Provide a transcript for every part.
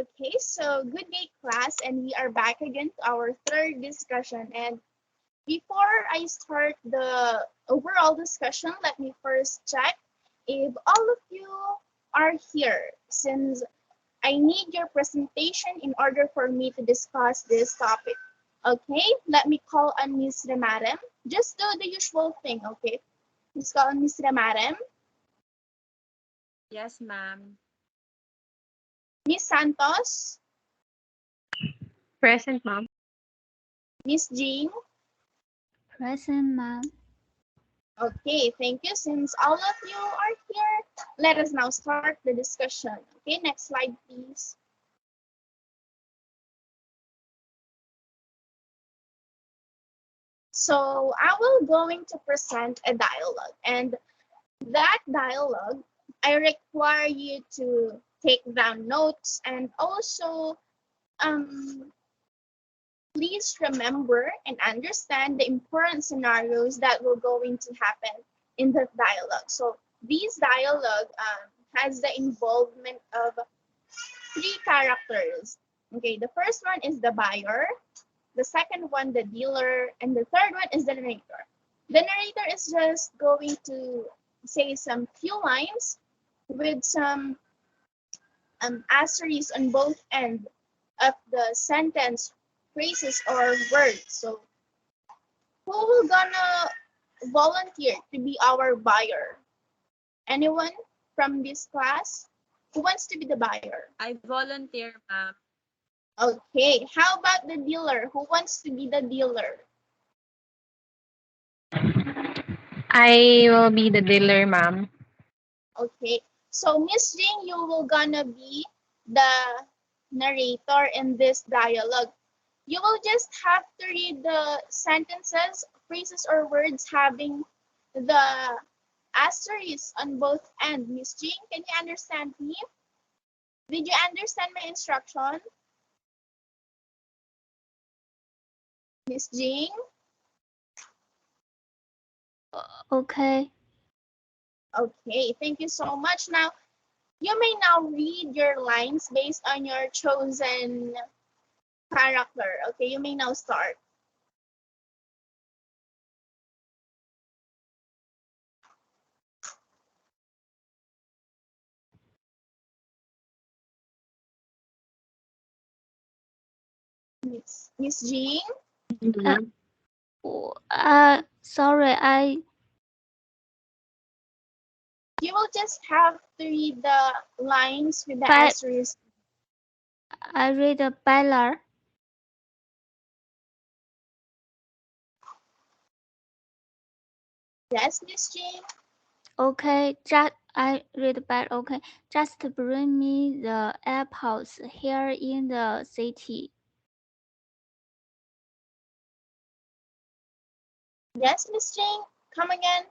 Okay, so good day, class, and we are back again to our third discussion. And before I start the overall discussion, let me first check if all of you are here, since I need your presentation in order for me to discuss this topic. Okay, let me call on Miss Remarem. Just do the usual thing, okay? Let's call on Miss Remarem. Yes, ma'am. Miss Santos, Present, ma'am. Miss Jean. Present, ma'am. Okay, thank you. Since all of you are here, let us now start the discussion. Okay, next slide, please. So I will going to present a dialogue, and that dialogue, I require you to take down notes and also please remember and understand the important scenarios that will going to happen in the dialogue. So this dialogue has the involvement of three characters. Okay, the first one is the buyer, the second one the dealer, and the third one is the narrator. The narrator is just going to say some few lines with some asterisks on both ends of the sentence, phrases, or words. So who will gonna volunteer to be our buyer? Anyone from this class who wants to be the buyer? I volunteer, ma'am. Okay, how about the dealer? Who wants to be the dealer? I will be the dealer, ma'am. Okay, so Miss Jane, you will gonna be the narrator in this dialogue. You will just have to read the sentences, phrases, or words having the asterisk on both ends. Miss Jane, can you understand me? Did you understand my instruction? Miss Jane? Okay. Okay, thank you so much. Now, you may now read your lines based on your chosen character. Okay, you may now start. Miss Jean? Sorry, You will just have to read the lines with the But- asterisk. I read a Baylor. Yes, Miss Jean? Okay, I read back. Okay, just bring me the apples here in the city. Yes, Miss Jean? Come again?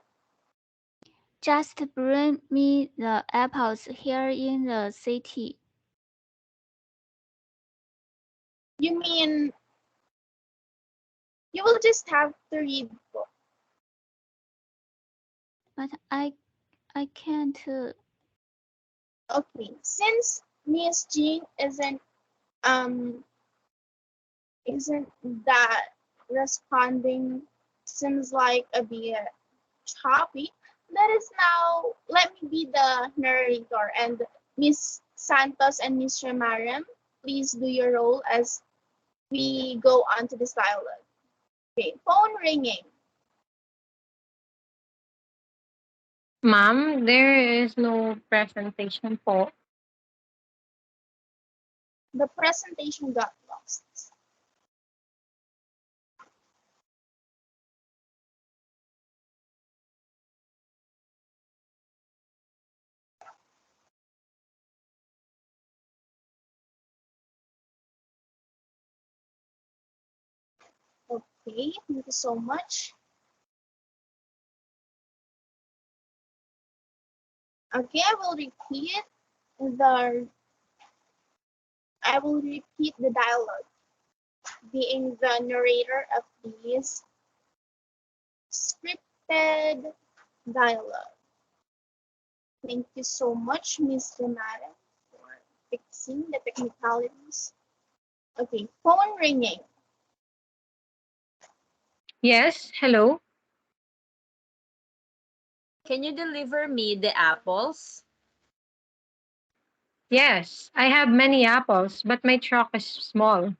Just bring me the apples here in the city. You mean you will just have to read both. But I can't. Okay, since Miss Jean isn't that responding, seems like a bit choppy. Let me be the narrator, and Miss Santos and Miss Mariam, please do your role as we go on to this dialogue. Okay, phone ringing. Ma'am, there is no presentation po. The presentation got lost. Okay, thank you so much. Okay, the I will repeat the dialogue, being the narrator of these scripted dialogue. Thank you so much, Miss Renata, for fixing the technicalities. Okay, phone ringing. Yes, hello. Can you deliver me the apples? Yes, I have many apples, but my truck is small.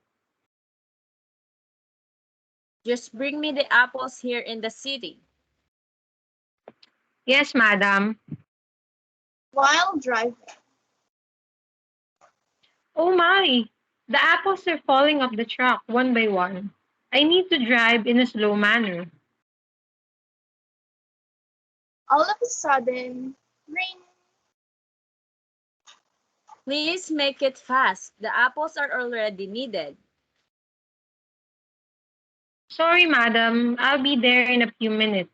Just bring me the apples here in the city. Yes, madam. While driving. Oh my! The apples are falling off the truck one by one. I need to drive in a slow manner. All of a sudden, ring. Please make it fast. The apples are already needed. Sorry, madam. I'll be there in a few minutes.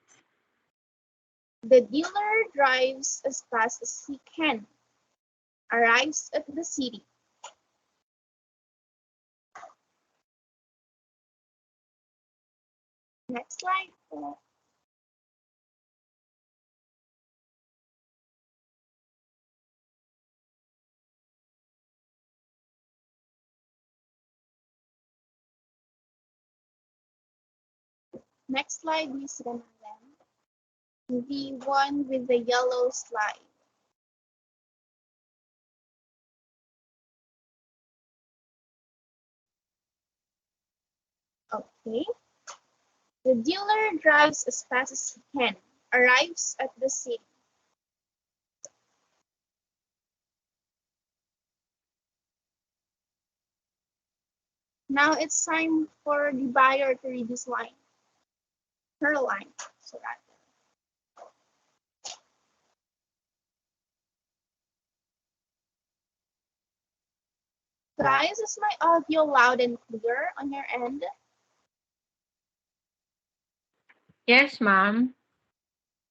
The dealer drives as fast as he can, arrives at the city. Next slide. Next slide, Miss Renan. The one with the yellow slide. Okay. The dealer drives as fast as he can, arrives at the city. Now it's time for the buyer to read this line. Her line. So that. Guys, is my audio loud and clear on your end? Yes, ma'am.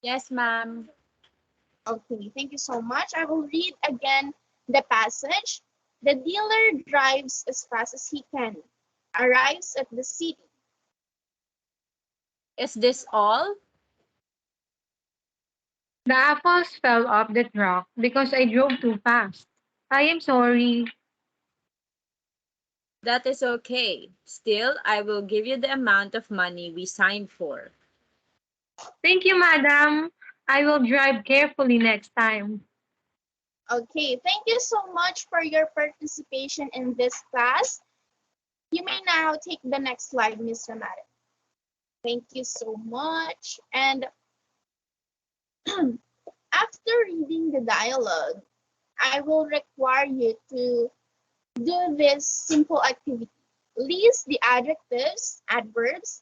Yes, ma'am. Okay, thank you so much. I will read again the passage. The dealer drives as fast as he can, arrives at the city. Is this all? The apples fell off the truck because I drove too fast. I am sorry. That is okay. Still, I will give you the amount of money we signed for. Thank you, madam. I will drive carefully next time. Okay, thank you so much for your participation in this class. You may now take the next slide, Ms. Ramada. Thank you so much. And after reading the dialogue, I will require you to do this simple activity. List the adjectives, adverbs,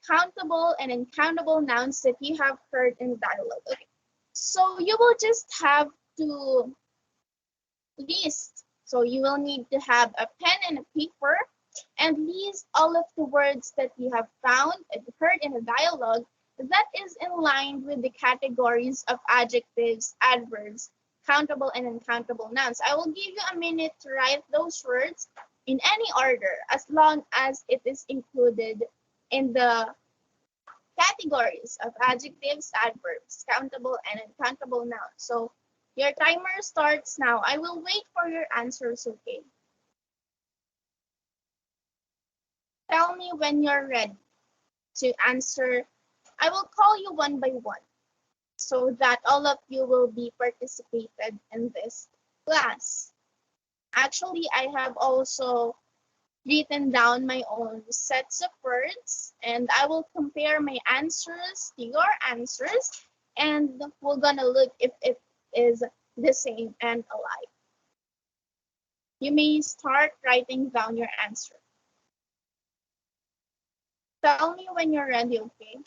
countable and uncountable nouns that you have heard in the dialogue. Okay. So you will just have to list. So you will need to have a pen and a paper and list all of the words that you have found and heard in a dialogue that is in line with the categories of adjectives, adverbs, countable and uncountable nouns. I will give you a minute to write those words in any order as long as it is included in the categories of adjectives, adverbs, countable and uncountable nouns. So your timer starts now. I will wait for your answers, okay? Tell me when you're ready to answer. I will call you one by one so that all of you will be participated in this class. Actually, I have also written down my own sets of words and I will compare my answers to your answers and we're gonna look if it is the same and alike. You may start writing down your answer. Tell me when you're ready, okay?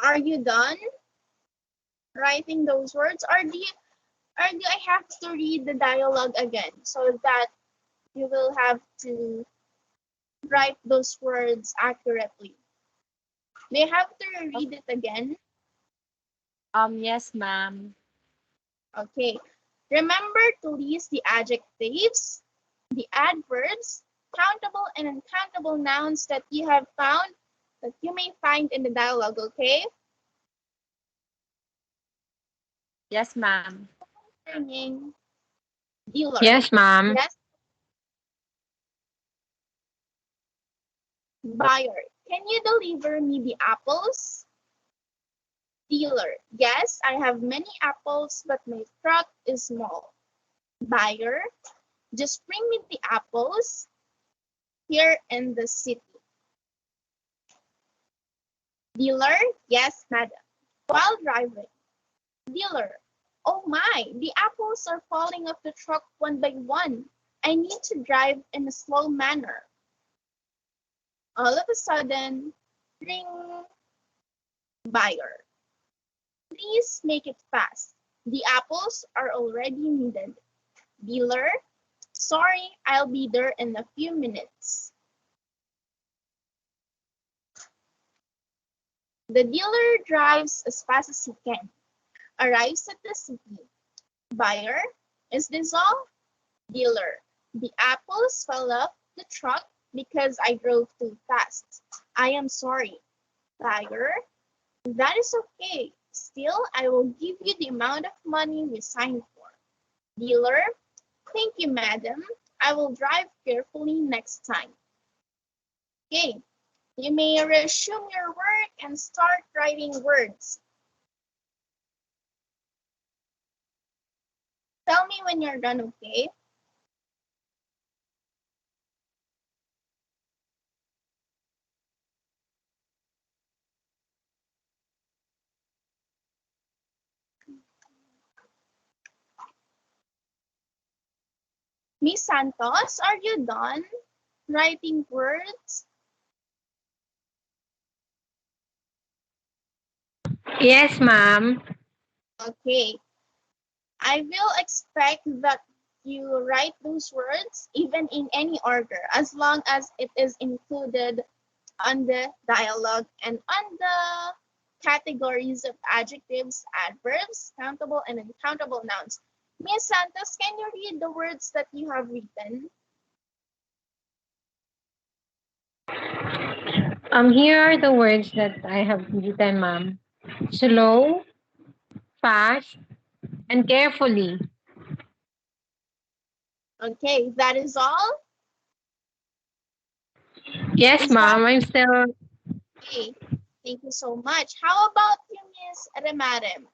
Are you done writing those words or do I have to read the dialogue again so that you will have to write those words accurately? Do you have to read it again? Yes, ma'am. Okay. Remember to list the adjectives, the adverbs, countable and uncountable nouns that you have found, that you may find in the dialogue, okay? Yes, ma'am. Bringing dealer. Yes, ma'am. Yes, buyer. Can you deliver me the apples? Dealer. Yes, I have many apples, but my truck is small. Buyer. Just bring me the apples here in the city. Dealer. Yes, madam. While driving. Dealer. Oh my, the apples are falling off the truck one by one. I need to drive in a slow manner. All of a sudden, ring. Buyer. Please make it fast. The apples are already needed. Dealer. Sorry, I'll be there in a few minutes. The dealer drives as fast as he can, arrives at the city. Buyer. Is this all? Dealer. The apples fell off the truck because I drove too fast. I am sorry. Buyer. That is okay. Still, I will give you the amount of money we signed for. Dealer. Thank you, madam. I will drive carefully next time. Okay, you may resume your work and start writing words. Tell me when you're done, okay? Miss Santos, are you done writing words? Yes, ma'am. Okay, I will expect that you write those words even in any order as long as it is included on the dialogue and on the categories of adjectives, adverbs, countable and uncountable nouns. Miss Santos, can you read the words that you have written? Here are the words that I have written, ma'am. Slow, fast, and carefully. Okay, that is all. Yes, Is that ma'am. I'm still. okay? Thank you so much. How about you, Miss Remarem?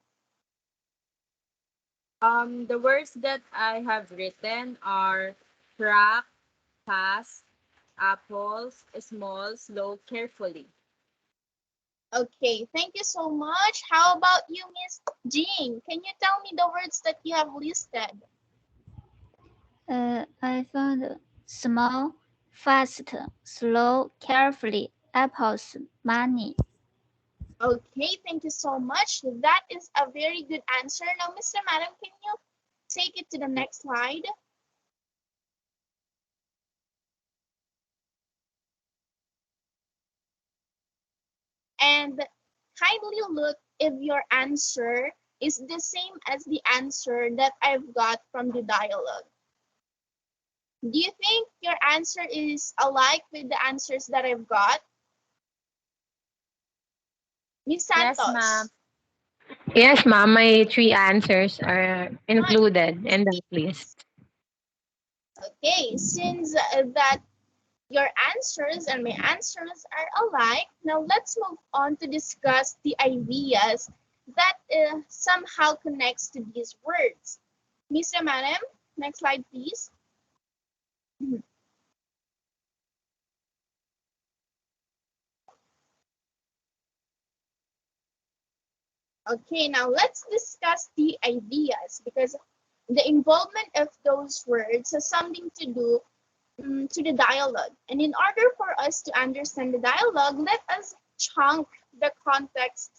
The words that I have written are track, pass, apples, small, slow, carefully. Okay, thank you so much. How about you, Miss Jean? Can you tell me the words that you have listed? I found small, fast, slow, carefully, apples, money. Okay, thank you so much. That is a very good answer. Now, Mr. Madam, can you take it to the next slide? And kindly look if your answer is the same as the answer that I've got from the dialogue. Do you think your answer is alike with the answers that I've got? Miss Yes, ma'am. Santos. Yes, ma'am. My three answers are Nice. included in that list. Okay, since that your answers and my answers are alike, now let's move on to discuss the ideas that somehow connects to these words. Mr. Madam, next slide, please. Okay, now let's discuss the ideas because the involvement of those words has something to do to the dialogue. And in order for us to understand the dialogue, let us chunk the context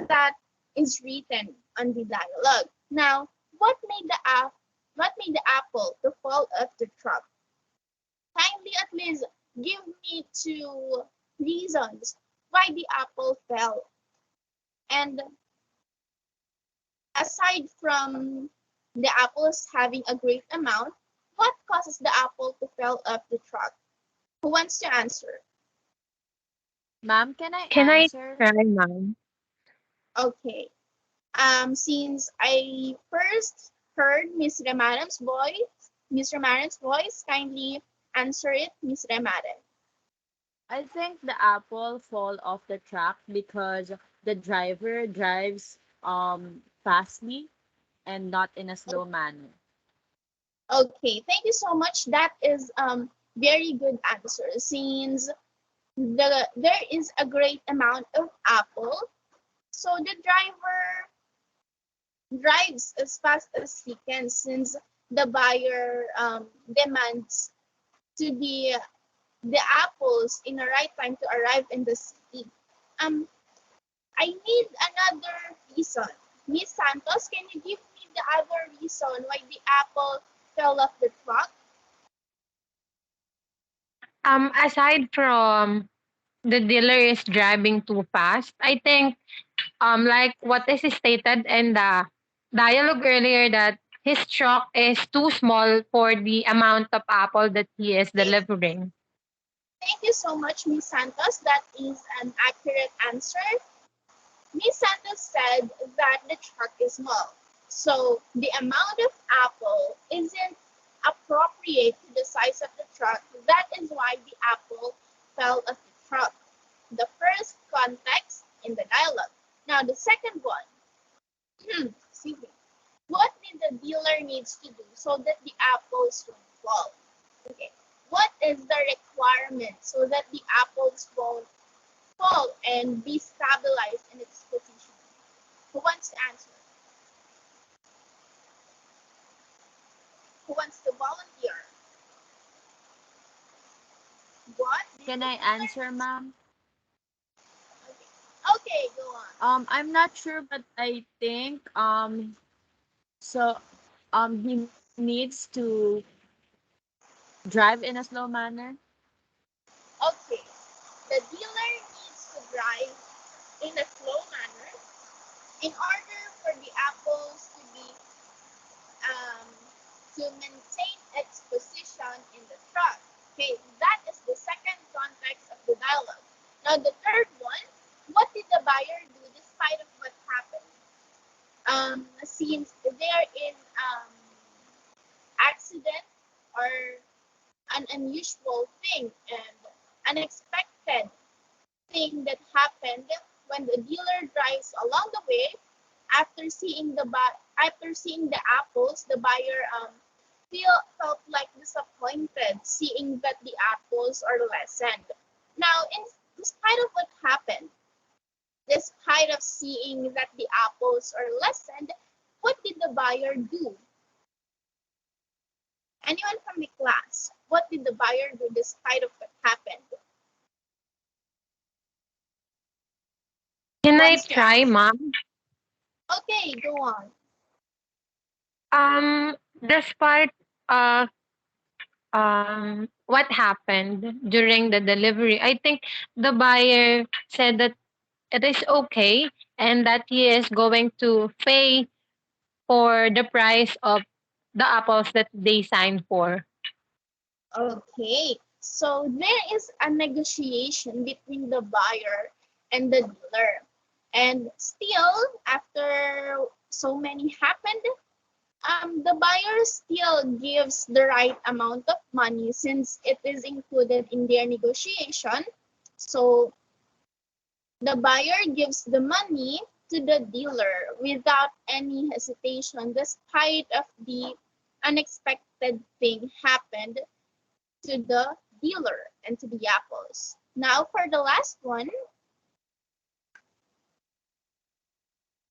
that is written on the dialogue. Now, what made the apple to fall off the truck? Kindly at least give me two reasons why the apple fell. And aside from the apples having a great amount, what causes the apple to fall off the truck? Who wants to answer? Ma'am, can I Can I answer? try, ma'am? Okay. Since I first heard Miss Ramadan's voice, kindly answer it, Miss Ramadan. I think the apple fall off the track because the driver drives fastly and not in a slow manner. Okay, thank you so much. That is very good answer. Since there is a great amount of apple, so the driver drives as fast as he can, since the buyer demands to the apples in the right time to arrive in the city. Um, I need another reason. Miss Santos, can you give me the other reason why the apple fell off the truck? Aside from the dealer is driving too fast, I think like what is stated in the dialogue earlier, that his truck is too small for the amount of apple that he is Okay, delivering. thank you so much, Miss Santos. That is an accurate answer. Miss Santos said that the truck is small, so the amount of apple isn't appropriate to the size of the truck. That is why the apple fell off the truck. The first context in the dialogue. Now the second one. Excuse me. What did the dealer needs to do so that the apples won't fall? Okay. What is the requirement so that the apples won't fall and be stabilized in its position? Who wants to answer? Who wants to volunteer? What did Can the I dealer answer, needs to ma'am? do? Okay, go on. I'm not sure, but I think so he needs to drive in a slow manner. Okay. The dealer needs to drive in a slow manner in order for the apples to be um, to maintain its position in the truck. Okay, that is the second context of the dialogue. Now the third one, what did the buyer do despite of what happened? Since there is accident or an unusual thing and unexpected thing that happened when the dealer drives along the way, after seeing the apples, the buyer felt like disappointed seeing that the apples are lessened. Now, despite of what happened, despite of seeing that the apples are lessened, what did the buyer do? Anyone from the class? What did the buyer do despite of what happened? Who Can I wants to try, answer? mom? Okay, go on. Despite uh what happened during the delivery, I think the buyer said that it is okay and that he is going to pay for the price of the apples that they signed for. Okay, so there is a negotiation between the buyer and the dealer. And still, after so many happened, the buyer still gives the right amount of money since it is included in their negotiation. So the buyer gives the money to the dealer without any hesitation, despite of the unexpected thing happened to the dealer and to the apples. Now for the last one,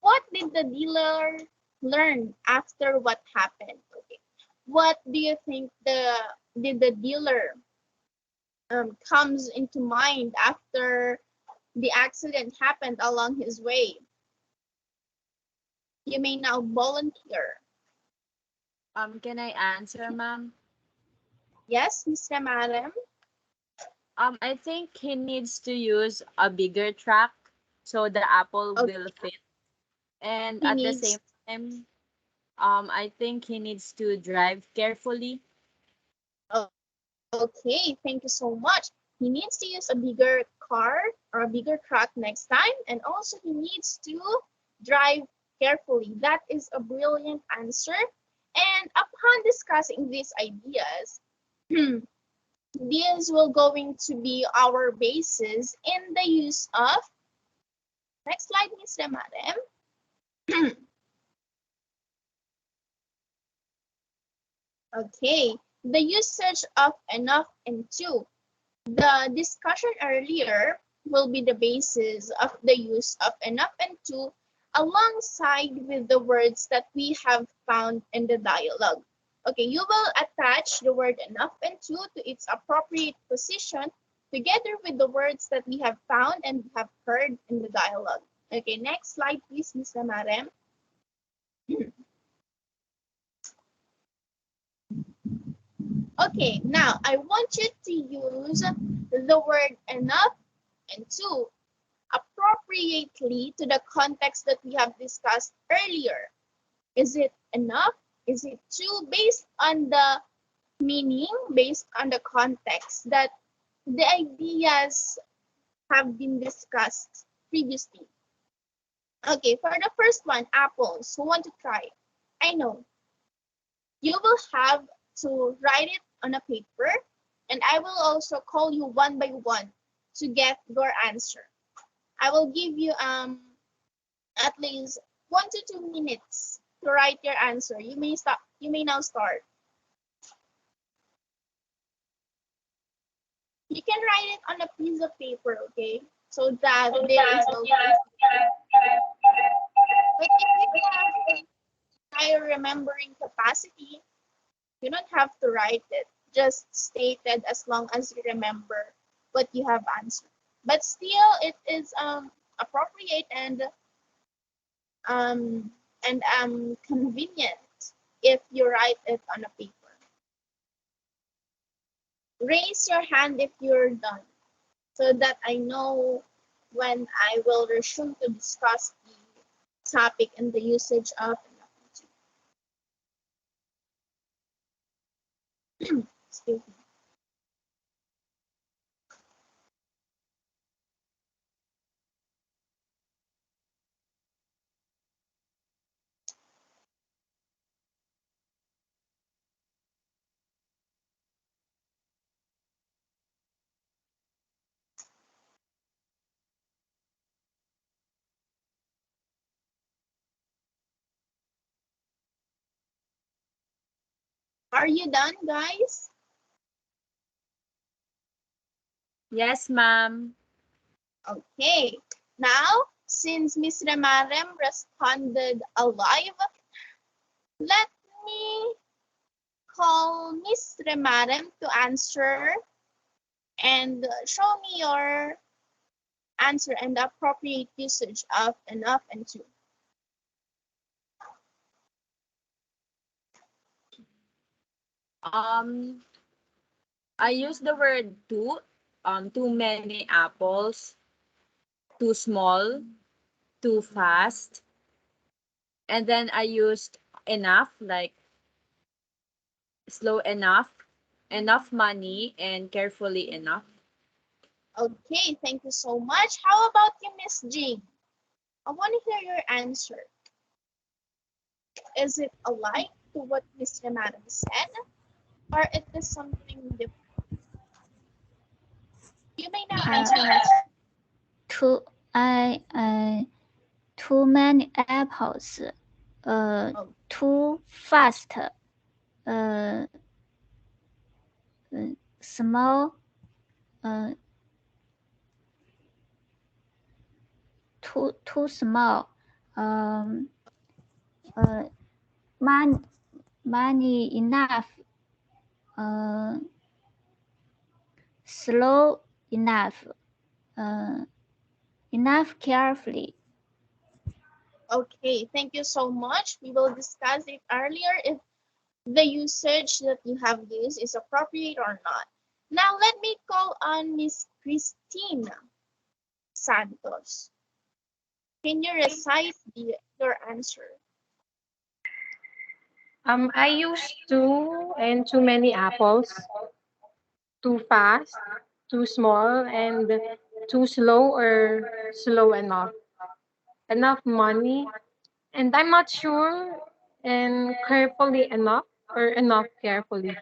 what did the dealer learn after what happened? Okay. What do you think the dealer comes into mind after the accident happened along his way? You may now volunteer. Can I answer, ma'am? Yes, Mr. Madam? I think he needs to use a bigger track so the apple will Okay, fit. And he at the same needs. time, I think he needs to drive carefully. Okay, thank you so much. He needs to use a bigger car or a bigger truck next time, and also he needs to drive carefully. That is a brilliant answer. And upon discussing these ideas, these will going to be our basis in the use of, next slide, Ms. Ramadem. Okay, the usage of enough and to. The discussion earlier will be the basis of the use of enough and to alongside with the words that we have found in the dialogue. Okay, you will attach the word enough and to its appropriate position together with the words that we have found and have heard in the dialogue. Okay, next slide please, Ms. Ramarem. Okay, now I want you to use the word enough and to appropriately to the context that we have discussed earlier. Is it enough? Is it too? Based on the meaning, based on the context that the ideas have been discussed previously. Okay, for the first one, apples. Who want to try? I know. You will have to write it on a paper, and I will also call you one by one to get your answer. I will give you at least 1 to 2 minutes to write your answer. You may stop. You may now start. You can write it on a piece of paper, okay? So that there is no space. But if you have higher remembering capacity, you don't have to write it. Just state it as long as you remember what you have answered. But still, it is appropriate um, and convenient if you write it on a paper. Raise your hand if you're done so that I know when I will resume to discuss the topic and the usage of excuse me. Are you done, guys? Yes, ma'am. Okay. Now, since Miss Remarem responded alive, let me call Miss Remarem to answer and show me your answer and the appropriate usage of enough and to. Um, I use the word too. Too many apples, too small, too fast, and then I used enough, like slow enough, enough money, and carefully enough. Okay, thank you so much. How about you, Miss Jean? I want to hear your answer. Is it alike to what Miss Remarem said, or it is something different? You may now Uh, answer, Miss. too too many apples. Oh, Too fast. Uh, small. Uh, too small. Um. Uh, man, money enough. Uh, slow enough. Uh, enough carefully. okay, thank you so much. We will discuss it earlier if the usage that you have used is appropriate or not. Now let me call on Miss Christina Santos. Can you recite your answer? I use too and too many apples, too fast, too small, and too slow or slow enough. Enough money, and I'm not sure, and carefully enough or enough carefully.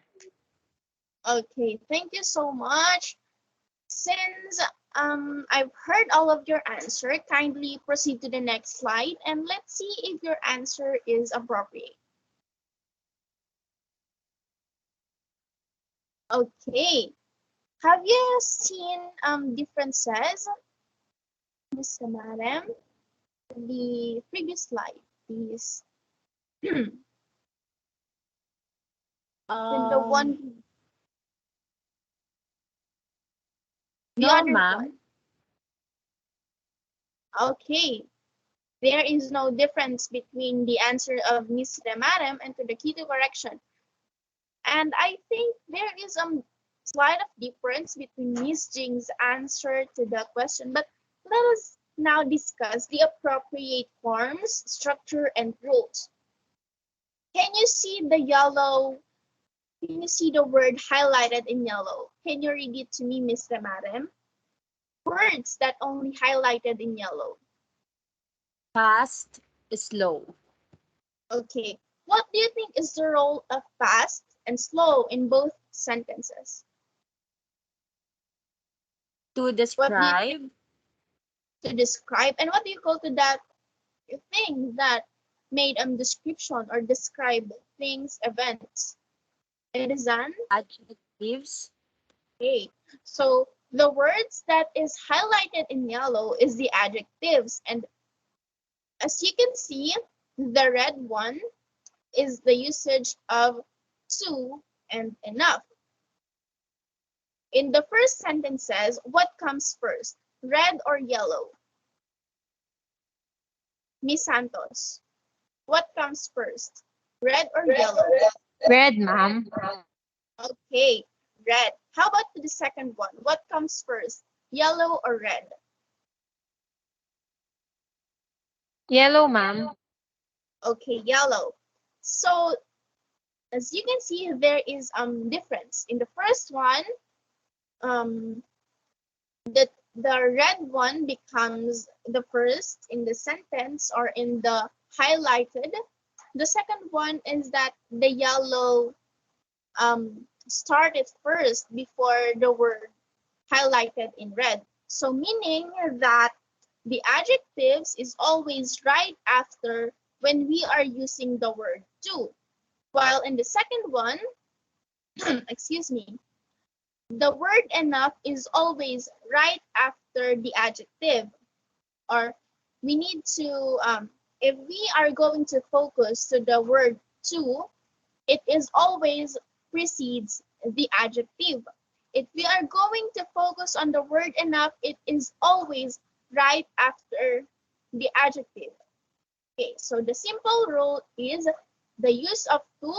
Okay, thank you so much. Since I've heard all of your answer, kindly proceed to the next slide and let's see if your answer is appropriate. Okay, have you seen differences, Mr. Madam? The previous slide, please. Then the Um, one, the no, other one. ma'am. Okay, there is no difference between the answer of Miss Madam and to the key to correction. And I think there is a slight of difference between Miss Jing's answer to the question, but let us now discuss the appropriate forms, structure, and rules. Can you see the yellow? Can you see the word highlighted in yellow? Can you read it to me, Mr. Madam? Words that only highlighted in yellow. Fast, slow. Okay. What do you think is the role of fast and slow in both sentences? To What do you think describe, to describe? And what do you call to that thing that made description or describe things, events? It is an adjectives, okay. So the words that is highlighted in yellow is the adjectives, and as you can see, the red one is the usage of to and enough. In the first sentences, what comes first, red or yellow? Miss Santos, what comes first, red or yellow? Red, ma'am. Okay, red. How about the second one? What comes first, yellow or red? Yellow, ma'am. Okay, yellow. So as you can see, there is difference. In the first one, um the red one becomes the first in the sentence or in the highlighted. The second one is that the yellow started first before the word highlighted in red. So meaning that the adjectives is always right after when we are using the word to. While in the second one, excuse me, the word enough is always right after the adjective. Or we need to, if we are going to focus to the word to, it is always precedes the adjective. If we are going to focus on the word enough, it is always right after the adjective. Okay, so the simple rule is the use of to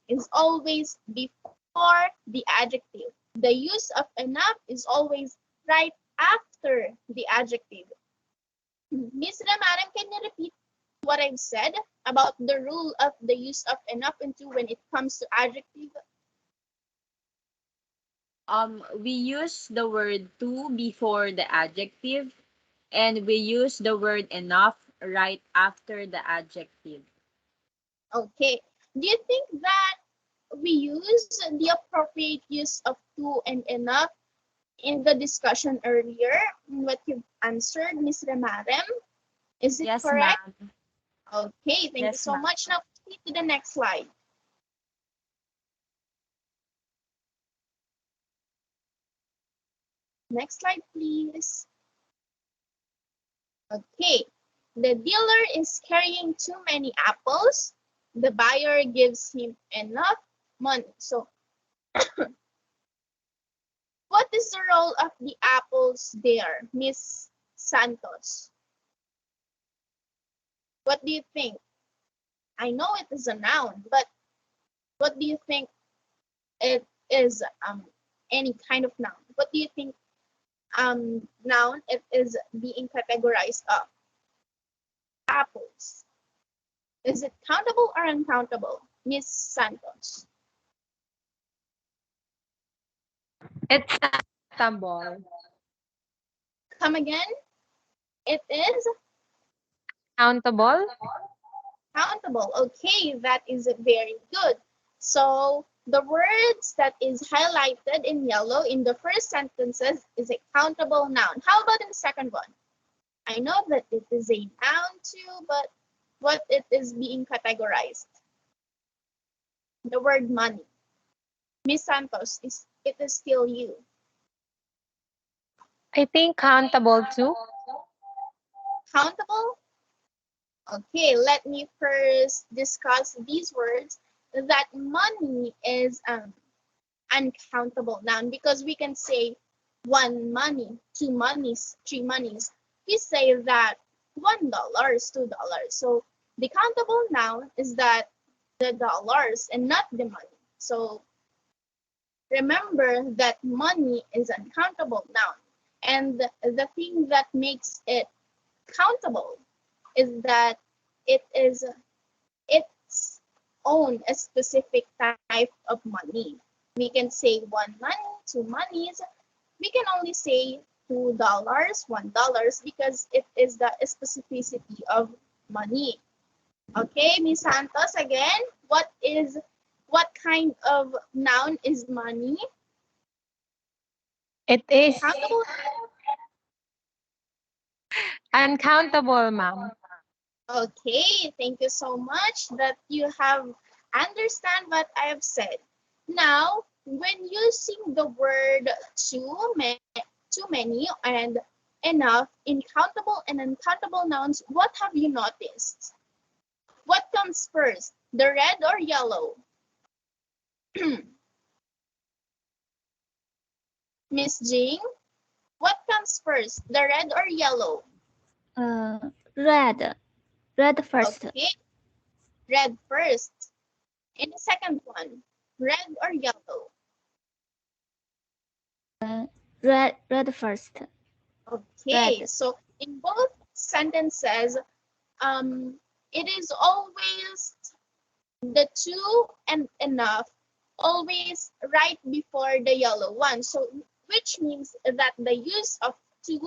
is always before the adjective. The use of enough is always right after the adjective. Miss Ramaran, can you repeat what I've said about the rule of the use of enough and to when it comes to adjective? we use the word to before the adjective, and we use the word enough right after the adjective. Okay. Do you think that we use the appropriate use of to and enough in the discussion earlier? What you've answered, Miss Ramarem? Is it Yes, correct? ma'am. Okay, thank you Yes, so ma'am. much. Now, proceed to the next slide. Next slide, please. Okay, the dealer is carrying too many apples. The buyer gives him enough money. So, what is the role of the apples there, Miss Santos? What do you think? I know it is a noun, but what do you think it is? any kind of noun. What do you think noun it is being categorized of? Apples. Is it countable or uncountable? Miss Santos. It's countable. Come again? It is Countable? countable. Okay, that is very good. So the words that is highlighted in yellow in the first sentences is a countable noun. How about in the second one? I know that it is a noun too, but what it is being categorized? The word money. Miss Santos, it is still you. I think countable too. Countable? Okay, let me first discuss these words that money is uncountable noun because we can say one money, two monies, three monies. We say that $1, $2. So the countable noun is that the dollars and not the money. So remember that money is uncountable noun. And the thing that makes it countable is that it is its own a specific type of money. We can say one money, two monies. We can only say $2, $1 because it is the specificity of money. Okay, Miss Santos, again, what kind of noun is money? It is Countable. uncountable, ma'am. Okay, thank you so much that you have understand what I have said. Now, when using the word too many and enough in countable and uncountable nouns, what have you noticed? What comes first, the red or yellow? Miss Jing, what comes first, the red or yellow? Red. Red first. Okay, red first. And the second one, red or yellow? Red first. Okay, Red. so in both sentences, it is always the two and enough, always right before the yellow one. So which means that the use of two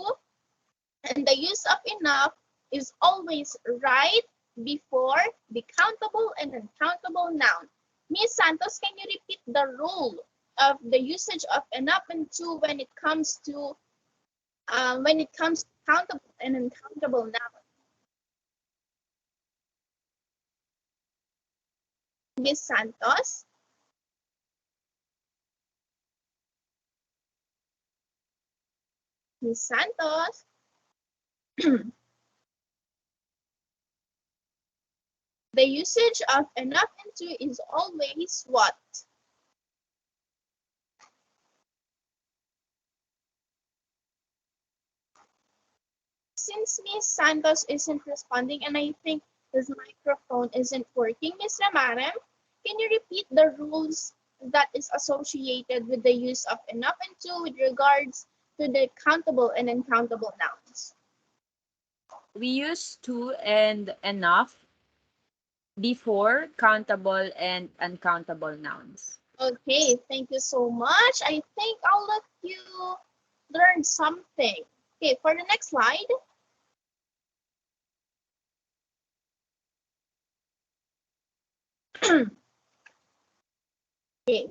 and the use of enough is always right before the countable and uncountable noun. Miss Santos, can you repeat the rule of the usage of enough and two when it comes to countable and uncountable noun? Miss Santos? Miss Santos? The usage of enough and two is always what? Since Miss Santos isn't responding and I think his microphone isn't working, Miss Ramarem, can you repeat the rules that is associated with the use of enough and two with regards to the countable and uncountable nouns? We use to and enough before countable and uncountable nouns. Okay, thank you so much. I think I'll let you learn something. Okay, for the next slide. Okay.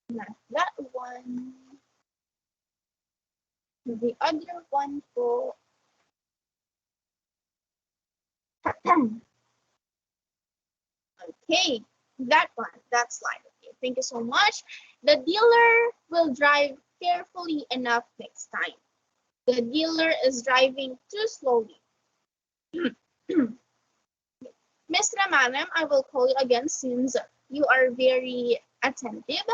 Not that one. The other one po. Okay, that one, that slide. Okay, thank you so much. The dealer will drive carefully enough next time. The dealer is driving too slowly. Miss Ramanam, I will call you again since you are very attentive.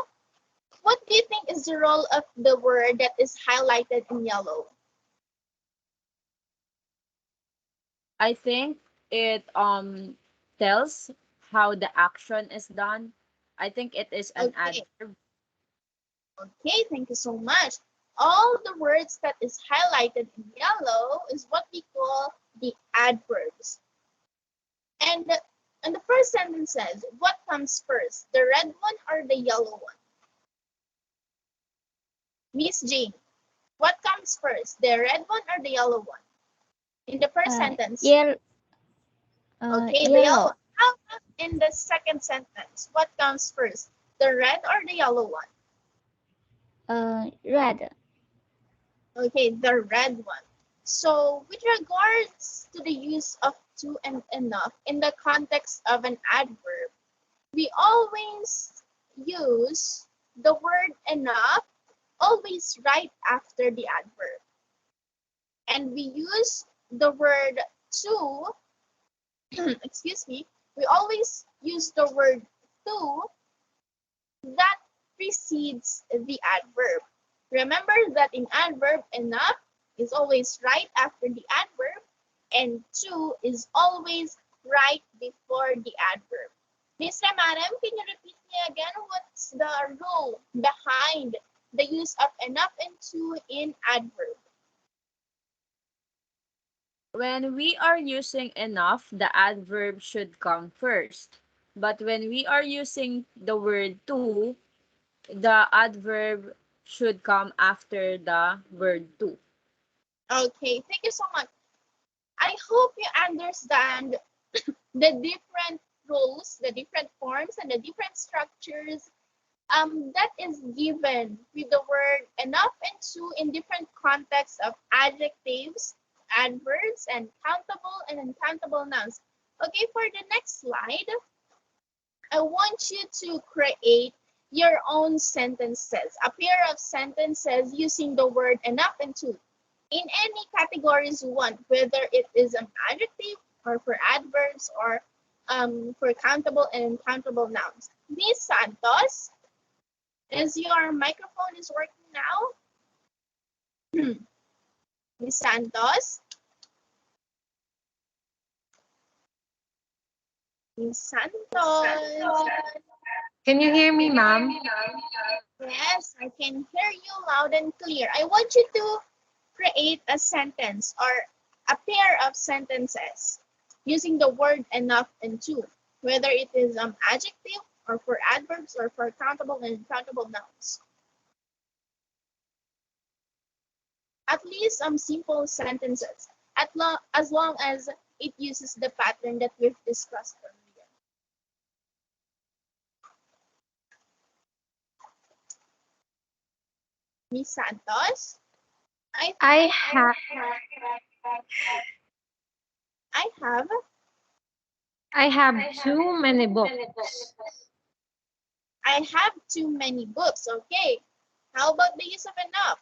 What do you think is the role of the word that is highlighted in yellow? I think it tells how the action is done. I think it is an Okay. adverb. Okay, thank you so much. All the words that is highlighted in yellow is what we call the adverbs. And the first sentence says, what comes first, the red one or the yellow one? Miss Jane, what comes first, the red one or the yellow one? In the first sentence. Yellow. Okay, the yellow Yellow. one. How about in the second sentence? What comes first, the red or the yellow one? Red. Okay, the red one. So with regards to the use of to and enough in the context of an adverb, we always use the word enough always right after the adverb. And we use the word to, excuse me, we always use the word to that precedes the adverb. Remember that in adverb, enough is always right after the adverb, and to is always right before the adverb. Miss Ramaram, can you repeat me again what's the rule behind the use of enough and to in adverb? When we are using enough, the adverb should come first. But when we are using the word to, the adverb should come after the word to. Okay, thank you so much. I hope you understand the different rules, the different forms, and the different structures that is given with the word enough and to in different contexts of adjectives, adverbs, and countable and uncountable nouns. Okay, for the next slide, I want you to create your own sentences, a pair of sentences using the word enough and to in any categories you want, whether it is an adjective or for adverbs or for countable and uncountable nouns. Miss Santos, is your microphone is working now? Miss Santos? Miss Santos? Can you hear me, ma'am? Yes, I can hear you loud and clear. I want you to create a sentence or a pair of sentences using the word enough and to, whether it is adjective or for adverbs or for countable and uncountable nouns. At least some simple sentences, as long as it uses the pattern that we've discussed earlier. Miss Santos, I I have I have I have too many books. I have too many books. Okay. How about the use of enough?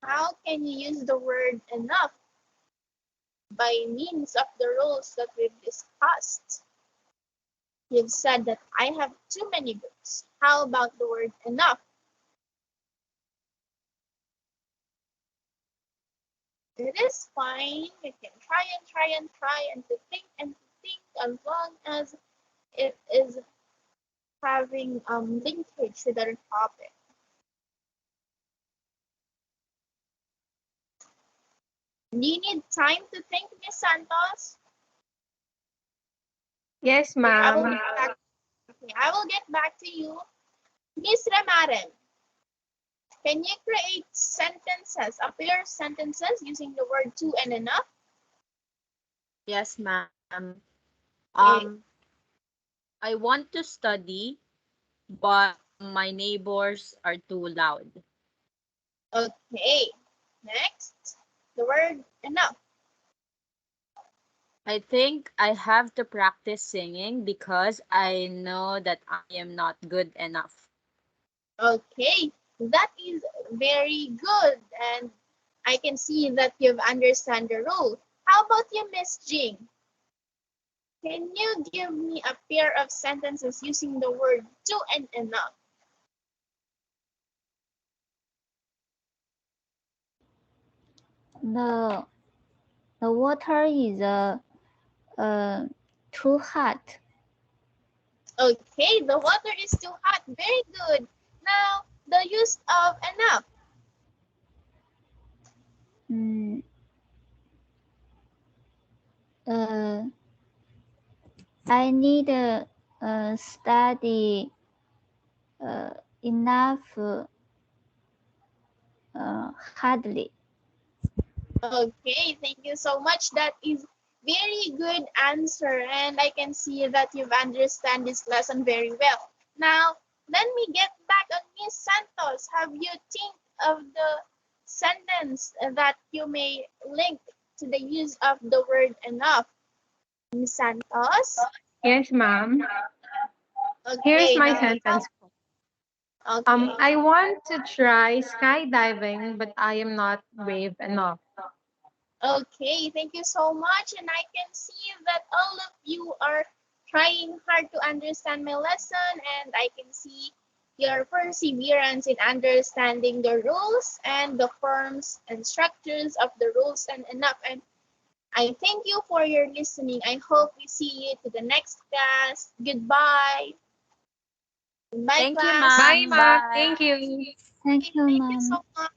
How can you use the word enough by means of the rules that we've discussed? You've said that I have too many books. How about the word enough? It is fine. You can try and try and try and to think as long as it is having linkage with other topic. Do you need time to think, Miss Santos? Yes, Okay, ma'am. I will get back to you. Miss Ramaren, can you create sentences, a pair of sentences using the word to and enough? Yes, ma'am. Okay. I want to study, but my neighbors are too loud. Okay. Next, the word enough. I think I have to practice singing because I know that I am not good enough. Okay, that is very good, and I can see that you've understand the rule. How about you, Miss Jing? Can you give me a pair of sentences using the word to and enough? The the water is too hot. Okay, the water is too hot. Very good. Now, the use of enough. Mm, uh, I need study enough hardly. Okay, thank you so much. That is very good answer, and I can see that you've understand this lesson very well. Now, let me get back on Miss Santos. Have you think of the sentence that you may link to the use of the word enough? Miss Santos? Yes, ma'am. Here's Okay, my now, sentence. okay. I want to try skydiving, but I am not brave enough. Okay, thank you so much. And I can see that all of you are trying hard to understand my lesson, and I can see your perseverance in understanding the rules and the forms and structures of the rules and enough. And I thank you for your listening. I hope we see you to the next class. Goodbye. Goodbye, Thank you, class. Bye, ma'am. ma'am. Bye. Thank you. Thank you, Thank you so ma'am. much.